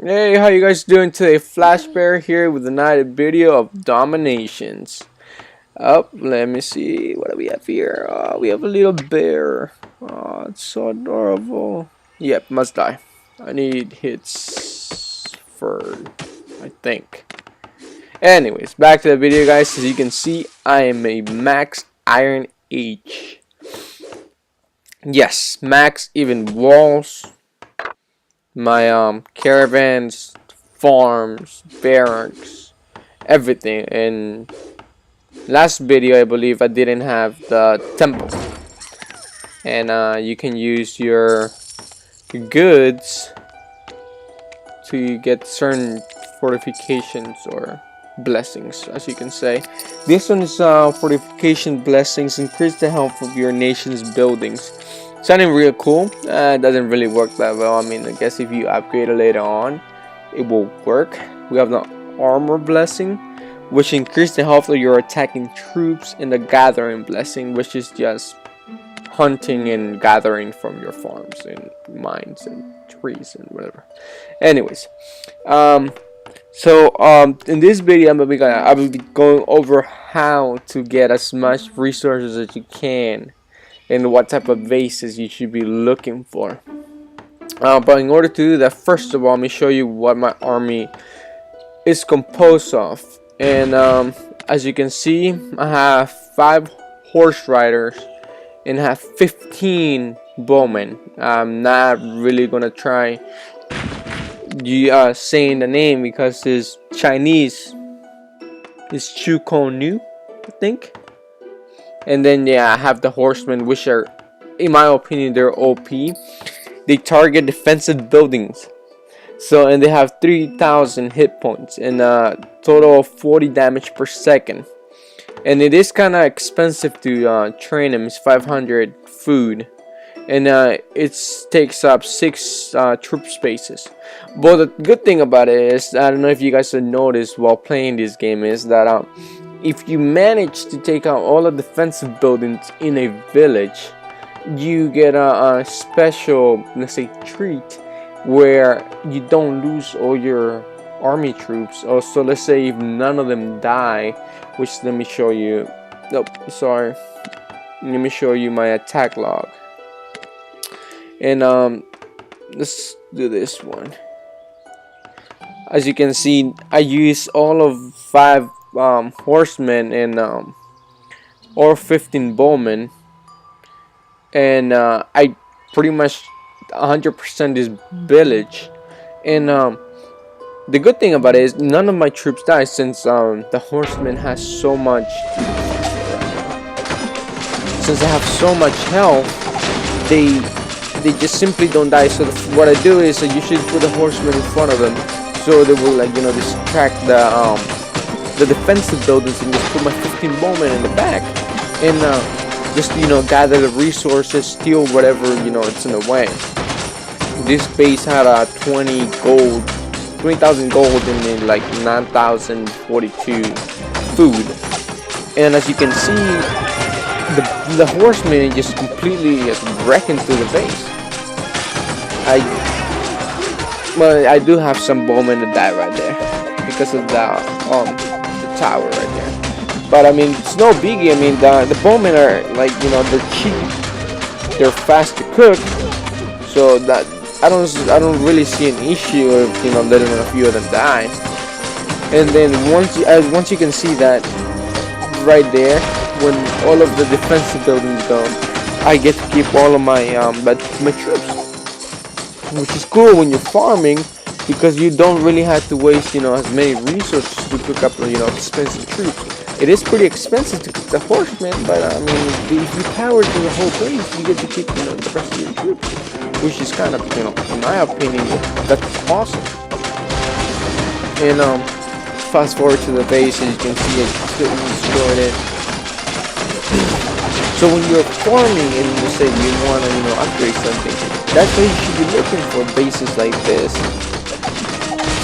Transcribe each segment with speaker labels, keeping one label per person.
Speaker 1: Hey, how you guys doing today? Flash Bear here with another video of Dominations. Let me see. What do we have here? We have a little bear. Oh, it's so adorable. Yep, must die. I need hits for, I think. Anyways, back to the video, guys. As you can see, I am a max Iron H. Yes, max even walls. My caravans, farms, barracks, everything. In last video I believe I didn't have the temple, and you can use your goods to get certain fortifications or blessings, as you can say. This one is fortification blessings, increase the health of your nation's buildings. Sounding real cool. It doesn't really work that well. I mean, I guess if you upgrade it later on, it will work. We have the armor blessing, which increases the health of your attacking troops, and the gathering blessing, which is just hunting and gathering from your farms and mines and trees and whatever. Anyways, in this video I will be going over how to get as much resources as you can and what type of bases you should be looking for. But in order to do that, first of all, let me show you what my army is composed of. And as you can see, I have 5 horse riders and have 15 bowmen. I'm not really gonna try saying the name because it's Chinese. It's Chu Kong Nu, I think. And then yeah, I have the horsemen, which are, in my opinion, they're OP. They target defensive buildings. So, and they have 3,000 hit points and a total of 40 damage per second. And it is kind of expensive to train them. It's 500 food, and it takes up 6 troop spaces. But the good thing about it is, I don't know if you guys have noticed while playing this game, is that if you manage to take out all the defensive buildings in a village, you get a special, let's say, treat where you don't lose all your army troops. Also, let's say if none of them die, which, let me show you. Nope, sorry. Let me show you my attack log. And let's do this one. As you can see, I use all of 5 horsemen and or 15 bowmen, and I pretty much 100% this village. And the good thing about it is none of my troops die, since the horseman has so much. Since I have so much health, they just simply don't die. So what I do is I usually put the horseman in front of them, so they will, like, distract the defensive buildings, and just put my 15 bowmen in the back, and just gather the resources, steal whatever it's in the way. This base had 20,000 gold and then like 9,042 food. And as you can see, the horsemen just completely just wrecking through the base. I do have some bowmen that die right there because of the tower right there. But I mean, it's no biggie. I mean, the bowmen are, like, they're cheap, they're fast to cook, so that I don't really see an issue of letting a few of them die. And then once you can see that right there, when all of the defensive buildings go, I get to keep all of my troops, which is cool when you're farming, because you don't really have to waste as many resources to cook up expensive troops. It is pretty expensive to cook the horsemen, but I mean, if you power to the whole base, you get to keep the rest of your troops, which is kind of, in my opinion, that's awesome. And fast forward to the base, and you can see it completely destroyed it. So when you're farming and you say you want to upgrade something, that's why you should be looking for bases like this.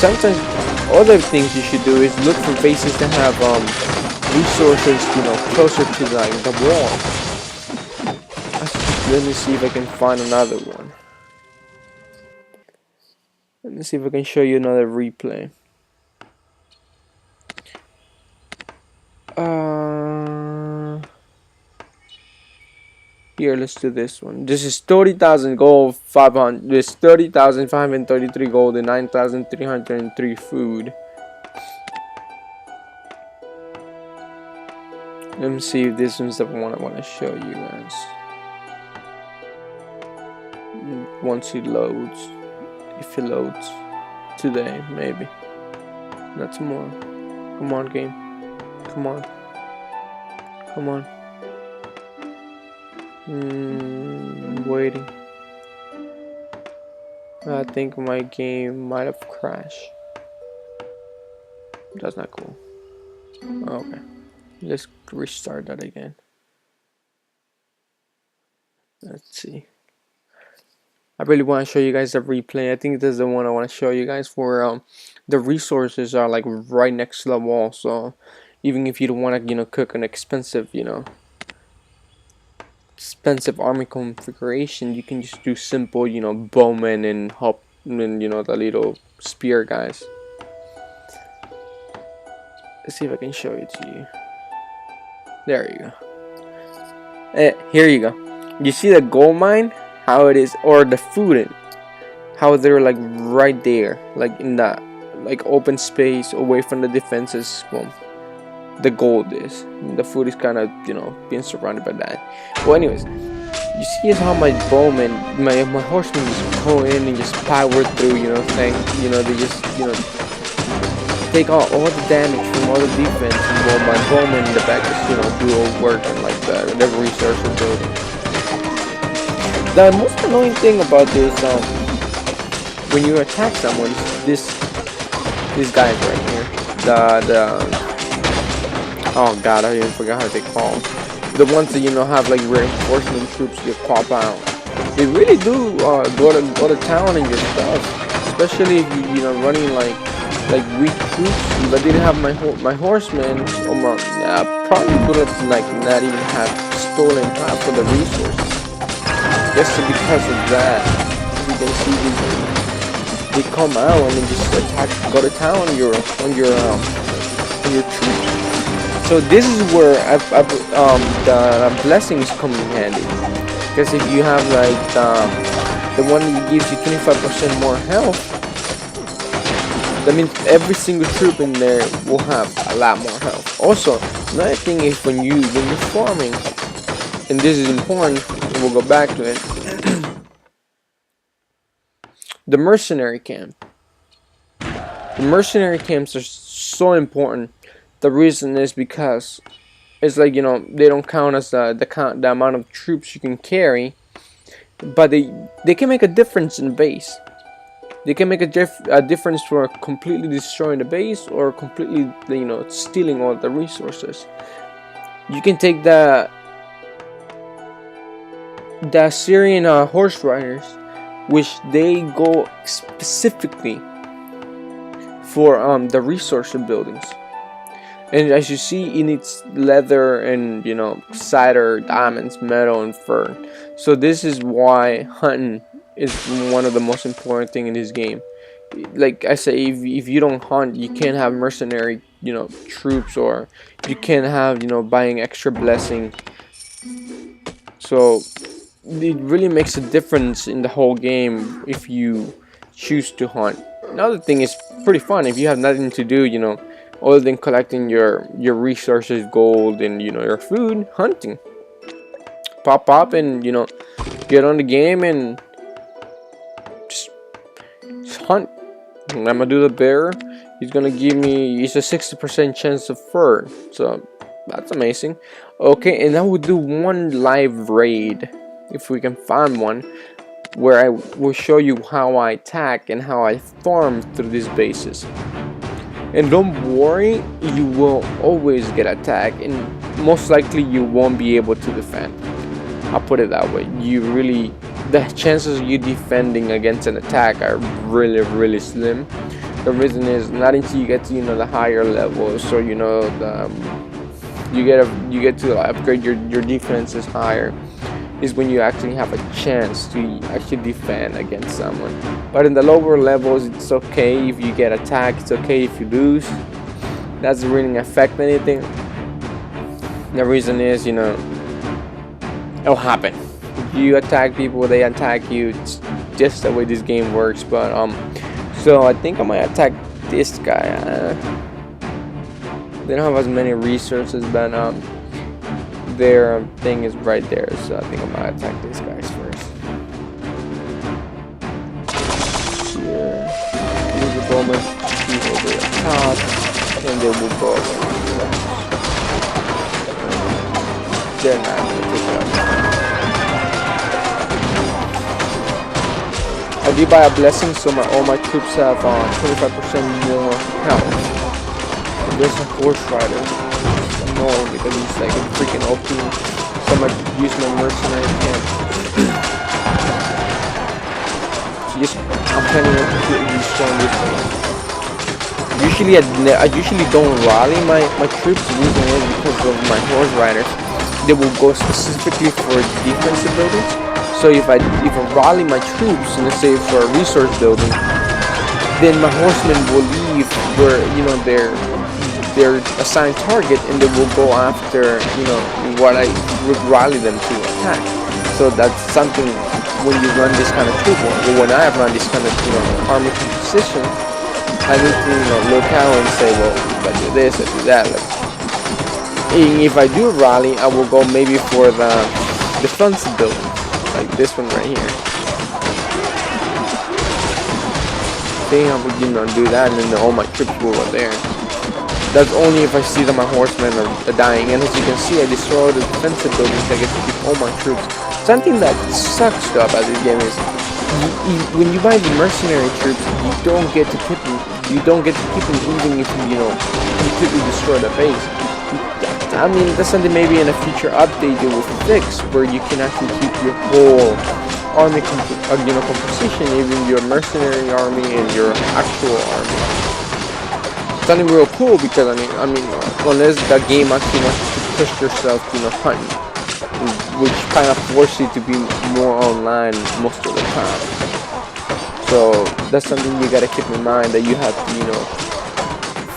Speaker 1: Sometimes other things you should do is look for bases that have resources closer to the wall. Let me see if I can find another one. Let me see if I can show you another replay. Here, let's do this one. This is 30,000 gold, 500. This 30,533 gold and 9,303 food. Let me see if this one's the one I want to show you guys. Once it loads, if it loads today, maybe not tomorrow. Come on, game. Come on. Come on. Waiting. I think my game might have crashed. That's not cool. Okay. Let's restart that again. Let's see. I really want to show you guys the replay. I think this is the one I want to show you guys for the resources are like right next to the wall. So even if you don't want to, cook an expensive, expensive army configuration, you can just do simple, bowmen and hop and the little spear guys. Let's see if I can show it to you. There you go. Here you go. You see the gold mine? How it is, or the food, how they're like right there, like in that open space away from the defenses. Well, the gold is. The food is kind of being surrounded by that. Well, anyways, you see how my bowmen, my horsemen just go in and just power through. They just take all the damage from all the defense, and while my bowmen in the back just do all work and like whatever resource we're building. The most annoying thing about this, when you attack someone, these guys right here, oh god, I even forgot how they call them. The ones that have like reinforcement troops that pop out. They really do go to town and your stuff, especially if you're running like weak troops. If I didn't have my horsemen, probably would have like not even have stolen half of the resources. Just because of that, you can see they come out and then just attack, go to town on your troops. So this is where the blessings come in handy. Because if you have like the one that gives you 25% more health, that means every single troop in there will have a lot more health. Also, another thing is when you're farming, and this is important, and we'll go back to it. The mercenary camp. The mercenary camps are so important. The reason is because it's like they don't count as the amount of troops you can carry, but they can make a difference in the base. They can make a difference for completely destroying the base or completely stealing all the resources. You can take the Assyrian horse riders, which they go specifically for the resource buildings. And as you see, it needs leather and cider, diamonds, metal, and fur. So this is why hunting is one of the most important thing in this game. Like I say, if you don't hunt, you can't have mercenary troops, or you can't have buying extra blessing. So it really makes a difference in the whole game if you choose to hunt. Another thing is pretty fun if you have nothing to do, other than collecting your resources, gold, and your food. Hunting. Pop up and get on the game and just hunt. I'm gonna do the bear. He's gonna give me. It's a 60% chance of fur. So that's amazing. Okay, and I will do one live raid if we can find one, where I will show you how I attack and how I farm through these bases. And don't worry, you will always get attacked, and most likely you won't be able to defend. I'll put it that way. The chances of you defending against an attack are really slim. The reason is not until you get to the higher levels, so you get to upgrade your defenses higher. is when you actually have a chance to actually defend against someone. But in the lower levels, it's okay if you get attacked, it's okay if you lose. That doesn't really affect anything. The reason is, you know, it'll happen. You attack people, they attack you. It's just the way this game works. But so I think I might attack this guy. They don't have as many resources, but their thing is right there. So I think I might attack these guys first. Here, move the bowman over the top, and they will go over. They're not gonna take it out. I did buy a blessing, so all my troops have 25% more health. And there's a horse rider. It's annoying because he's like a freaking OP. So I'm gonna use my mercenary camp. So I'm planning on completely destroying this place. Usually I usually don't rally my troops. The reason is because of my horse riders. They will go specifically for defensive buildings. So if I rally my troops, let's say for a resource building, then my horsemen will leave where, you know, their assigned target, and they will go after, you know, what I would rally them to attack. So that's something when you run this kind of troop, or when I have run this kind of, you know, army composition, I need to, you know, look out and say, well, if I do this, I do that. Like, if I do rally, I will go maybe for the defensive building. Like this one right here. I think I would, you know, do that, and then all my troops will go there. That's only if I see that my horsemen are dying. And as you can see, I destroyed the defensive buildings. I get to keep all my troops. Something that sucks though about this game is when you buy the mercenary troops, you don't get to keep them. You don't get to keep them even if you know, completely destroy the base. I mean, that's something maybe in a future update they will fix, where you can actually keep your whole army composition, even your mercenary army and your actual army. Something real cool, because I mean, unless the game actually wants you to push yourself, you know, hunting, which kind of forces you to be more online most of the time. So that's something you gotta keep in mind, that you have to, you know,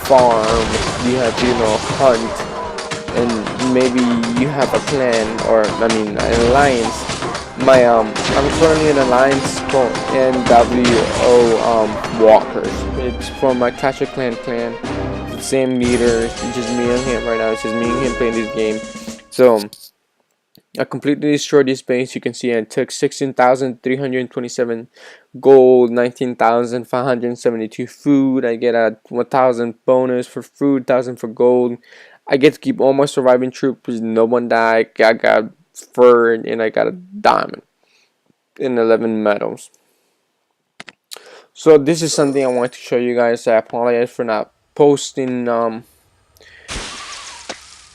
Speaker 1: farm, you have to, you know, hunt. And maybe you have a clan, or I mean an alliance. I'm currently in an alliance called NWO Walkers. It's from my Clash of Clan clan. The same leader. It's just me and him right now. It's just me and him playing this game. So I completely destroyed this base. You can see I took 16,327 gold, 19,572 food. I get a 1,000 bonus for food, 1,000 for gold. I get to keep all my surviving troops. No one died. I got fur, and I got a diamond and 11 medals. So this is something I want to show you guys. I apologize for not posting a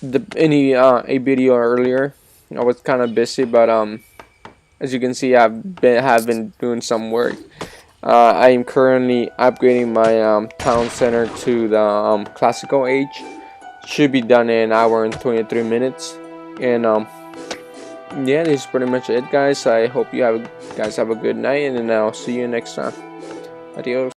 Speaker 1: video earlier. I was kind of busy, but as you can see, have been doing some work. I am currently upgrading my town center to the classical age. Should be done in an hour and 23 minutes. And yeah, this is pretty much it, guys. I hope you guys have a good night, and then I'll see you next time. Adios.